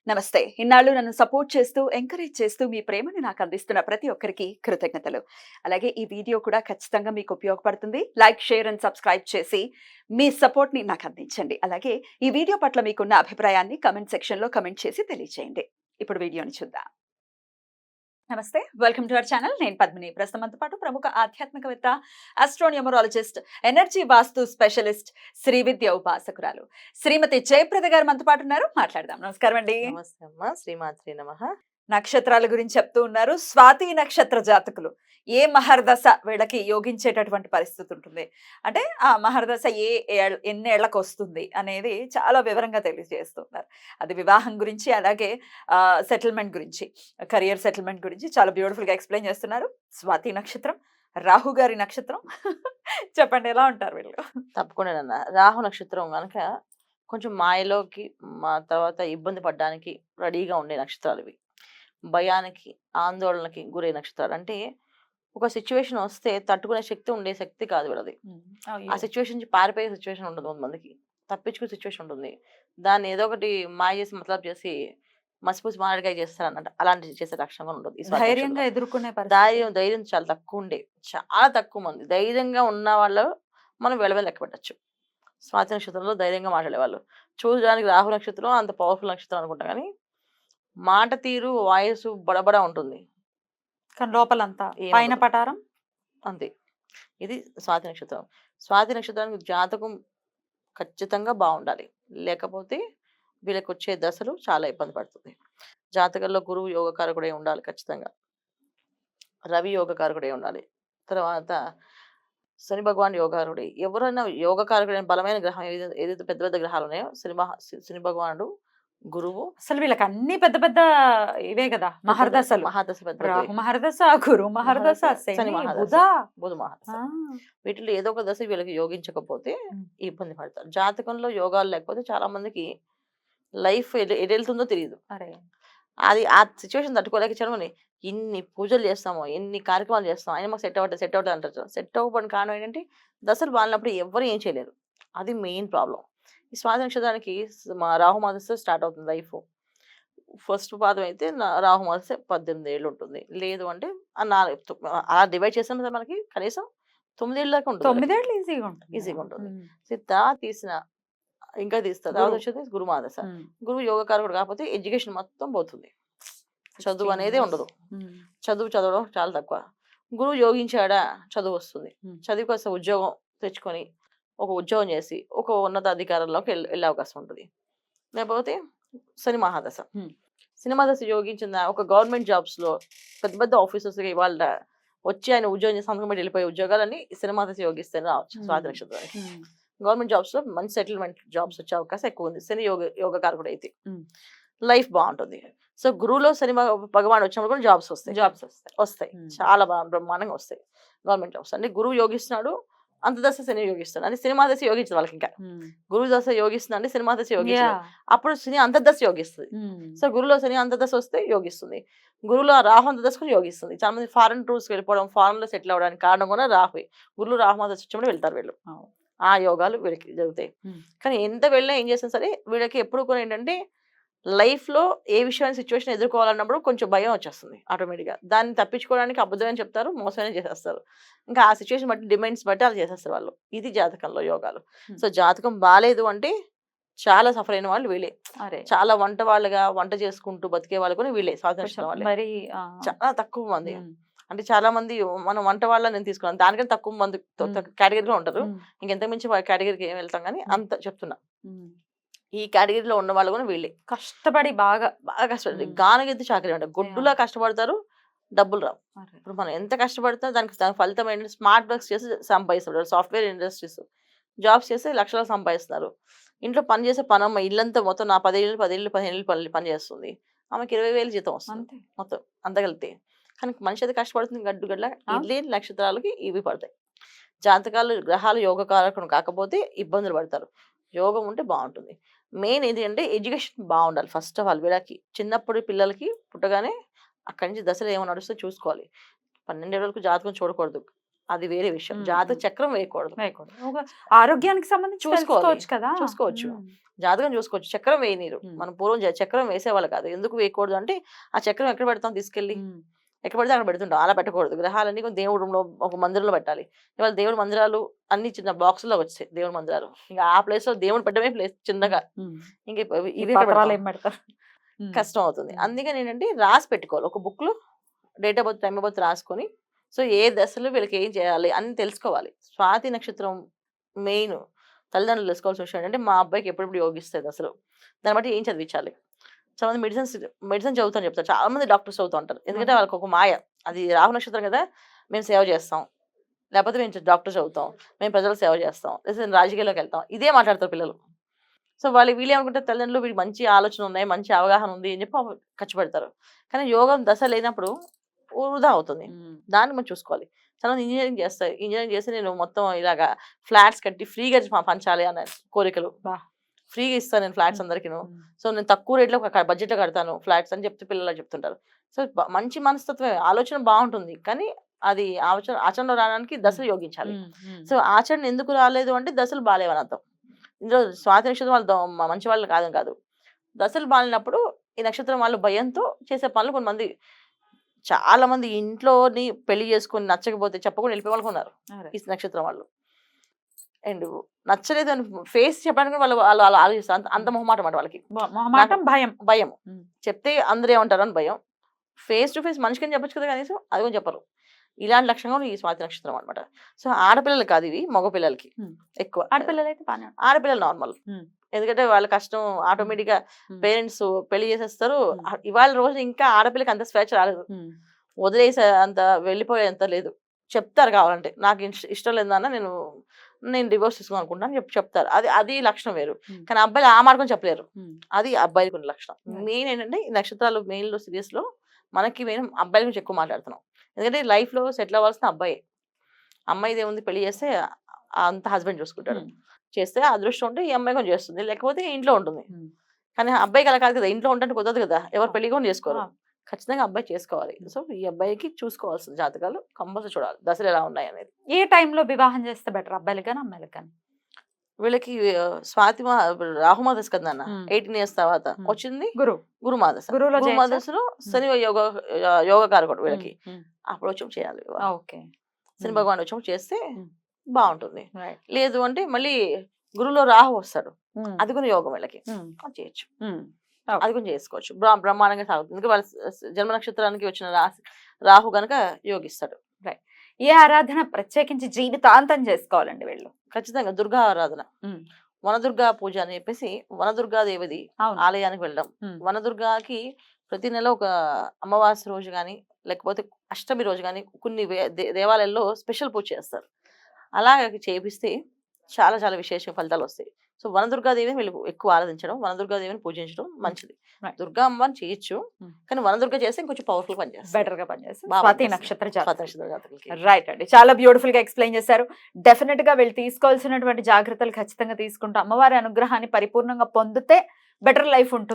నమస్తే. ఇన్నాళ్ళు నన్ను సపోర్ట్ చేస్తూ, ఎంకరేజ్ చేస్తూ మీ ప్రేమని నాకు అందిస్తున్న ప్రతి ఒక్కరికి కృతజ్ఞతలు. అలాగే ఈ వీడియో కూడా ఖచ్చితంగా మీకు ఉపయోగపడుతుంది. లైక్, షేర్ అండ్ సబ్స్క్రైబ్ చేసి మీ సపోర్ట్‌ని నాకు అందించండి. అలాగే ఈ వీడియో పట్ల మీకున్న అభిప్రాయాన్ని కామెంట్ సెక్షన్‌లో కామెంట్ చేసి తెలియజేయండి. ఇప్పుడు వీడియోని చూద్దాం. నమస్తే. Welcome to our channel. నేను పద్మిని. ప్రస్తుతం మనతో పాటు ప్రముఖ ఆధ్యాత్మికవేత్త, ఆస్ట్రోన్యూమరాలజిస్ట్, ఎనర్జీ వాస్తు స్పెషలిస్ట్, శ్రీ విద్య ఉపాసకురాలు శ్రీమతి జయప్రద గారు మనతో పాటు ఉన్నారు. మాట్లాడదాం. నమస్కారం అండి. నమస్తే అమ్మా, శ్రీమాత్రే నమః. నక్షత్రాల గురించి చెప్తూ ఉన్నారు. స్వాతి నక్షత్ర జాతకులు ఏ మహర్దశ వీళ్ళకి యోగించేటటువంటి పరిస్థితి ఉంటుంది, అంటే ఆ మహర్దశ ఎన్నేళ్లకు వస్తుంది అనేది చాలా వివరంగా తెలియజేస్తున్నారు. అది వివాహం గురించి, అలాగే సెటిల్మెంట్ గురించి, కెరియర్ సెటిల్మెంట్ గురించి చాలా బ్యూటిఫుల్ గా ఎక్స్ప్లెయిన్ చేస్తున్నారు. స్వాతి నక్షత్రం, రాహు గారి నక్షత్రం. చెప్పండి, ఎలా ఉంటారు వీళ్ళు? తప్పకుండానన్నా. రాహు నక్షత్రం గనక కొంచెం మాయలోకి తర్వాత ఇబ్బంది పడడానికి రెడీగా ఉండే నక్షత్రాలు ఇవి. భయానికి, ఆందోళనకి గురే నక్షత్రాలు. అంటే ఒక సిచ్యువేషన్ వస్తే తట్టుకునే శక్తి ఉండే శక్తి కాదు వీళ్ళది. ఆ సిచ్యువేషన్ నుంచి పారిపోయే సిచ్యువేషన్ ఉండదు కొంతమందికి. తప్పించుకునే సిచ్యువేషన్ ఉంటుంది. దాన్ని ఏదో ఒకటి మాయ చేసి మతలబు చేసి మసిపూసి మారడికాయ చేస్తారన్నట్టు అలాంటివి చేసే లక్షణం కూడా ఉండదు. ధైర్యంగా ఎదుర్కొనే ధైర్యం చాలా తక్కువ ఉండే, చాలా తక్కువ మంది ధైర్యంగా ఉన్న వాళ్ళు మనం వెలవెల లెక్క పెట్టచ్చు. స్వాతి నక్షత్రంలో ధైర్యంగా మాట్లాడేవాళ్ళు. చూడడానికి రాహు నక్షత్రం అంత పవర్ఫుల్ నక్షత్రం అనుకుంటా, కానీ మాట తీరు, వాయిస్ బడబడ ఉంటుంది. కానీ లోపలంతా పైన పటారం అంతే. ఇది స్వాతి నక్షత్రం. స్వాతి నక్షత్రానికి జాతకం ఖచ్చితంగా బాగుండాలి, లేకపోతే వీళ్ళకి వచ్చే దశలు చాలా ఇబ్బంది పడుతుంది. జాతకంలో గురువు యోగకారకుడే ఉండాలి ఖచ్చితంగా. రవి యోగకారకుడే ఉండాలి. తర్వాత శని భగవాన్ యోగకారకుడే. ఎవరైనా యోగకారకుడైన బలమైన గ్రహం ఏదైతే పెద్ద పెద్ద గ్రహాలు ఉన్నాయో శని భగవానుడు, గురువు. అసలు వీళ్ళకి అన్ని పెద్ద పెద్ద ఇవే కదా మహర్దశలు. మహాదశ పెద్ద రాహు మహర్దశ, గురు మహర్దశ, శని మహాదశ, బుధ మహాదశ. వీటిలో ఏదో ఒక దశ వీళ్ళకి యోగించకపోతే ఇబ్బంది పడతారు. జాతకంలో యోగాలు లేకపోతే చాలా మందికి లైఫ్ ఎటు వెళ్తుందో తెలియదు. అది ఆ సిచ్యువేషన్ తట్టుకోలేక చదవని ఇన్ని పూజలు చేస్తామో, ఎన్ని కార్యక్రమాలు చేస్తామో, అయినా మాకు సెట్ అవ్వట్లేదు అంటారు. సెట్ అవ్వబడిన కారణం ఏంటంటే దశలు బాలినప్పుడు ఎవరు ఏం చేయలేరు. అది మెయిన్ ప్రాబ్లం. ఈ స్వాతి నక్షత్రానికి రాహు మాదశ స్టార్ట్ అవుతుంది లైఫ్. ఫస్ట్ పాదం అయితే రాహు మాదశ 18 ఏళ్ళు ఉంటుంది. లేదు అంటే అలా డివైడ్ చేసిన మనకి కనీసం 9 ఏళ్ళ దాకా ఉంటుంది. 9 ఏళ్ళు ఈజీగా ఉంటుంది. సిద్ధ తీసిన ఇంకా తీస్తారు. తర్వాత వచ్చేది గురు మాదశ. గురువు యోగకారకుడు కాకపోతే ఎడ్యుకేషన్ మొత్తం పోతుంది. చదువు అనేది ఉండదు. చదవడం చాలా తక్కువ. గురువు యోగించాడా చదువు వస్తుంది. చదువు కోసం ఉద్యోగం తెచ్చుకొని ఒక ఉద్యోగం చేసి ఒక ఉన్నత అధికారంలోకి వెళ్ళే అవకాశం ఉంటుంది. లేకపోతే శని మహాదశ. శని మహాదశ యోగించిన ఒక గవర్నమెంట్ జాబ్స్ లో పెద్ద పెద్ద ఆఫీసర్స్ వాళ్ళ వచ్చి ఆయన ఉద్యోగం చేసి సంతకం పెట్టి వెళ్ళిపోయే ఉద్యోగాలన్నీ శని మహాదశ యోగిస్తేనే రావచ్చు స్వాతి నక్షత్రానికి. గవర్నమెంట్ జాబ్స్ లో మంచి సెటిల్మెంట్ జాబ్స్ వచ్చే అవకాశం ఎక్కువ ఉంది శని యోగకారకుడు అయితే. లైఫ్ బాగుంటుంది. సో గురువులో శని భగవాన్ వచ్చినప్పుడు కూడా జాబ్స్ వస్తాయి. చాలా బ్రహ్మాండంగా వస్తాయి గవర్నమెంట్ జాబ్స్. అంటే గురువు యోగిస్తున్నాడు, అంతదశ శని యోగిస్తున్నాడు. అంటే సినిమా దశ యోగించదు వాళ్ళకి. ఇంకా గురువు దశ యోగిస్తుంది అంటే సినిమా దశ యోగించదు. అప్పుడు శని అంతర్దశ యోగిస్తుంది. సో గురువులో శని అంతర్దశ వస్తే యోగిస్తుంది. గురువులో రాహు అంతర్దశకు యోగిస్తుంది. చాలా మంది ఫారెన్ టూర్స్ వెళ్ళిపోవడం, ఫారెన్ లో సెటిల్ అవ్వడానికి కారణం కూడా రాహువే. గురువులు రాహు మాదశ వచ్చినప్పుడు వెళ్తారు వీళ్ళు. ఆ యోగాలు వీళ్ళకి జరుగుతాయి. కానీ ఎంత వెళ్ళినా ఏం చేసినా సరే వీళ్ళకి ఎప్పుడు కూడా ఏంటంటే లైఫ్ లో ఏ విషయాన్ని సిచ్యువేషన్ ఎదుర్కోవాలన్నప్పుడు కొంచెం భయం వచ్చేస్తుంది ఆటోమేటిక్గా. దాన్ని తప్పించుకోవడానికి అబద్ధమని చెప్తారు, మోసమైన చేసేస్తారు. ఇంకా ఆ సిచ్యువేషన్ బట్టి డిమాండ్స్ బట్టి అలా చేసేస్తారు వాళ్ళు. ఇది జాతకంలో యోగాలు. సో జాతకం బాగాలేదు అంటే చాలా సఫర్ అయిన వాళ్ళు వీళ్ళే. చాలా వంట చేసుకుంటూ బతికే వాళ్ళు కూడా వీళ్ళే. స్వాతంత్రం వాళ్ళే చాలా తక్కువ మంది. అంటే చాలా మంది మనం వంట వాళ్ళని నేను తీసుకున్నాను, దానికంటే తక్కువ మంది కేటగిరీలో ఉంటారు. ఇంకెంత మించి కేటగిరీకి ఏం వెళ్తాం కానీ అంత చెప్తున్నా. ఈ కేటగిరీలో ఉన్న వాళ్ళు కూడా వీళ్ళే. కష్టపడి బాగా కష్టపడి గానగెత్తి చాకరీ అంటే గుడ్డులా కష్టపడతారు, డబ్బులు రావు. ఇప్పుడు మనం ఎంత కష్టపడితే దానికి ఫలితం ఏంటంటే స్మార్ట్ వర్క్స్ చేసి సంపాదిస్తారు. సాఫ్ట్వేర్ ఇండస్ట్రీస్ జాబ్స్ చేసి లక్షలు సంపాదిస్తున్నారు. ఇంట్లో పని చేసే పనమ్మ ఇల్లంతా మొత్తం నా 15 పని చేస్తుంది. ఆమెకి 20,000 జీతం వస్తుంది మొత్తం అంత కలిపితే. కానీ మనిషి అయితే కష్టపడుతుంది గడ్డ ఇడ్లీ నక్షత్రాలకి ఇవి పడతాయి. జాతకాలు గ్రహాలు యోగకారకులు కాకపోతే ఇబ్బందులు పడతారు. యోగం ఉంటే బాగుంటుంది. మెయిన్ ఏంటి అంటే ఎడ్యుకేషన్ బాగుండాలి. ఫస్ట్ ఆఫ్ ఆల్ వీళ్ళకి చిన్నప్పుడు పిల్లలకి పుట్టగానే అక్కడి నుంచి దశలు ఏమో నడుస్తే చూసుకోవాలి. 12 ఏళ్ళ వరకు జాతకం చూడకూడదు. అది వేరే విషయం. మ్మ్. జాతక చక్రం వేయకూడదు. వేయకూడదు. ఒక ఆరోగ్యానికి సంబంధించి చూసుకోవాలి. చూసుకోవచ్చు కదా. చూసుకోవచ్చు. మ్మ్. జాతకం చూసుకోవచ్చు. చక్రం వేయనీరు. మ్మ్. మనం పూర్వం చక్రం వేసేవాళ్ళు కాదు. ఎందుకు వేయకూడదు అంటే ఆ చక్రం ఎక్కడ పెడతాం తీసుకెళ్ళి, మ్మ్. ఎక్కడ పడితే అక్కడ పెడుతుంటాం. అలా పెట్టకూడదు. గ్రహాలన్నీ కొంచెం దేవుడి రూమ్‌లో ఒక మందిరంలో పెట్టాలి. ఇవాళ దేవుడి మందిరాలు అన్ని చిన్న బాక్సుల్లో వచ్చాయి దేవుడి మందిరాలు. ఇంకా ఆ ప్లేస్‌లో దేవుడిని పెట్టడమే ప్లేస్ చిన్నగా. మ్మ్. ఇంక ఈ ఇవి ఎక్కడ పత్రాలు పెడతాం? ఏం పెడతారు? మ్మ్. కష్టం అవుతుంది. మ్మ్. అందుకని ఏంటంటే రాసి పెట్టుకోవాలి. ఒక బుక్‌లో date of birth, time of birth రాసుకొని, సో ఏ దశలో వీళ్ళకి ఏం చేయాలి అని తెలుసుకోవాలి. స్వాతి నక్షత్రం మెయిన్ తల్లిదండ్రులు తెలుసుకోవాల్సిన విషయం ఏంటంటే మా అబ్బాయికి ఎప్పుడెప్పుడు యోగిస్తాయి దశలు. దాన్ని బట్టి ఏం చదివించాలి. చాలామంది మెడిసిన్ చదువుతాను చెప్తారు. చాలా మంది డాక్టర్స్ చదువుతూ ఉంటారు. ఎందుకంటే వాళ్ళకి ఒక మాయ. అది రాహు నక్షత్రం కదా, మేము సేవ చేస్తాం. లేకపోతే మేము డాక్టర్ చదువుతాం. మేము ప్రజలకు సేవ చేస్తాం. లేదా రాజకీయాల్లోకి వెళ్తాం. ఇదే మాట్లాడతారు పిల్లలు. సో వీళ్ళు ఏమనుకుంటారు, తల్లిదండ్రులు వీడికి మంచి ఆలోచన ఉన్నాయి, మంచి అవగాహన ఉంది అని చెప్పి ఖర్చు పెడతారు. కానీ యోగం దశ లేనప్పుడు వృధా అవుతుంది. మ్మ్. దాన్ని మనం చూసుకోవాలి. చాలా ఇంజనీరింగ్ చేస్తాయి. ఇంజనీరింగ్ చేసి నేను మొత్తం ఇలాగా ఫ్లాట్స్ కట్టి ఫ్రీగా పంచాలి అనే కోరికలు. బా. ఫ్రీగా ఇస్తాను నేను ఫ్లాట్స్ అందరికీను. మ్మ్. సో నేను తక్కువ రేట్లో బడ్జెట్లో కడతాను ఫ్లాట్స్ అని చెప్తే పిల్లలు చెప్తుంటారు. సో మంచి మనస్తత్వమే, ఆలోచన బాగుంటుంది. కానీ అది ఆచరణలో రావడానికి దశలు యోగించాలి. మ్మ్. మ్మ్. సో ఆచరణ ఎందుకు రాలేదు అంటే దశలు బాగాలేవని అర్థం. ఇందులో స్వాతి నక్షత్రం వాళ్ళు మంచి వాళ్ళు కాదు. దశలు బాగాలేనప్పుడు ఈ నక్షత్రం వాళ్ళు భయంతో చేసే పనులు కొంతమంది, చాలా మంది ఇంట్లోని పెళ్లి చేసుకొని నచ్చకపోతే చెప్పకుండా వెళ్ళిపోయే వాళ్ళు ఉన్నారు అరే. ఈ నక్షత్రం వాళ్ళు. అండ్ నచ్చలేదు అని ఫేస్ చెప్పడానికి వాళ్ళు వాళ్ళు అలా ఆలోచిస్తారు. అంత మొహమాటం అన్నమాట వాళ్ళకి. మొహమాటం, భయం. భయం. మ్మ్. చెప్తే అందరూ ఏమంటారు అని భయం. ఫేస్ టు ఫేస్ మనిషికి చెప్పొచ్చు కదా కనీసం, అది కూడా చెప్పరు. ఇలాంటి లక్షణం ఈ స్వాతి నక్షత్రం అనమాట. సో ఆడపిల్లలు కాదు ఇవి, మగపిల్లలకి మ్మ్. ఎక్కువ. ఆడపిల్లలు అయితే బాగా. ఆడపిల్లలు నార్మల్. మ్మ్. ఎందుకంటే వాళ్ళ కష్టం ఆటోమేటిక్ గా మ్మ్. పేరెంట్స్ పెళ్లి చేసేస్తారు. మ్మ్. ఇవాళ రోజు ఇంకా ఆడపిల్లకి అంత స్వేచ్ఛ రాలేదు. మ్మ్. వదిలేసే అంత వెళ్ళిపోయేంత లేదు. చెప్తారు కావాలంటే, నాకు ఇష్టం లేదన్న నేను డివోర్స్ తీసుకోవాలి అనుకుంటాను చెప్తారు. అది లక్షణం వేరు. మ్మ్. కానీ అబ్బాయిలు ఆ మార్గం చెప్పలేరు. మ్మ్. అది అబ్బాయిలకు ఉన్న లక్షణం. Right. మెయిన్ ఏంటంటే ఈ నక్షత్రాలు మెయిన్లో సిరీస్లో మనకి మెయిన్ అబ్బాయిల గురించి ఎక్కువ మాట్లాడుతున్నాం. ఎందుకంటే లైఫ్లో సెటిల్ అవ్వాల్సిన అబ్బాయి. అమ్మాయిది ఏముంది, పెళ్లి చేస్తే అంత హస్బెండ్ చూసుకుంటాడు. మ్మ్. చేస్తే అదృష్టం ఉంటే ఈ అమ్మాయి కూడా చేస్తుంది, లేకపోతే ఇంట్లో ఉంటుంది. మ్మ్. కానీ అబ్బాయికి అలా కాదు కదా, ఇంట్లో ఉంటే కుదరదు కదా, ఎవరు పెళ్లి కూడా చేసుకోరు. ఆ. ఖచ్చితంగా అబ్బాయి చేసుకోవాలి. సో ఈ అబ్బాయికి చూసుకోవాల్సిన జాతకాలు కంపల్సరీ చూడాలి, దశలు ఎలా ఉన్నాయి అనేది. ఏ టైంలో వివాహం చేస్తే బెటర్, అబ్బాయిలు కానీ అమ్మాయిలకు కానీ? వీళ్ళకి రాహుమాదశ కదా అన్న, మ్మ్. 18 years తర్వాత మ్మ్. వచ్చింది గురుమాదశ. గురుమాదశ. చేయొచ్చా? గురుమాదశలో శని యోగకారకుడు వీళ్ళకి. మ్మ్. అప్పుడు వచ్చి చేయాలి. ఓకే. శని భగవాన్ వచ్చి చేస్తే మ్మ్. బాగుంటుంది. రైట్. లేదు అంటే మళ్ళీ గురువులో రాహు వస్తాడు, మ్మ్. అది కూడా యోగం వీళ్ళకి. మ్మ్. అది చేయొచ్చు, మ్మ్. అది కూడా చేసుకోవచ్చు. బ్రహ్మాండంగా సాగుతుంది. ఎందుకంటే వాళ్ళ జన్మ నక్షత్రానికి వచ్చిన రాహు గనక యోగిస్తాడు. ఏ ఆరాధన ప్రత్యేకించి జీవితాంతం చేసుకోవాలండి వీళ్ళు? ఖచ్చితంగా దుర్గా ఆరాధన, మ్మ్. వనదుర్గా పూజ అని చెప్పేసి వనదుర్గా దేవది అవును. ఆలయానికి వెళ్ళడం. మ్మ్. వనదుర్గాకి ప్రతి నెల ఒక అమావాస్య రోజు కానీ లేకపోతే అష్టమి రోజు కానీ కొన్ని దేవాలయాల్లో స్పెషల్ పూజ చేస్తారు. అలా చేపిస్తే చాలా చాలా విశేష ఫలితాలు వస్తాయి. సో వనదుర్గాదేవిని వీళ్ళు ఎక్కువ ఆరాధించడం, వనదుర్గాదేవిని పూజించడం మంచిది. Right. దుర్గా అమ్మని చేయొచ్చు, కానీ వనదుర్గ చేస్తే ఇంకొంచెం పవర్ఫుల్ పనిచేస్తుంది. బెటర్ గా పనిచేస్తుంది. బాగా స్వాతి పనిచేస్తుంది. నక్షత్ర స్వాతి జాతకులు. నక్షత్ర జాతకులకి. రైట్ అండి, చాలా బ్యూటిఫుల్ గా ఎక్స్ప్లెయిన్ చేశారు. డెఫినెట్ గా వీళ్ళు తీసుకోవాల్సినటువంటి జాగ్రత్తలు ఖచ్చితంగా తీసుకుంటూ అమ్మవారి అనుగ్రహాన్ని పరిపూర్ణంగా పొందితే బెటర్ లైఫ్ ఉంటుంది.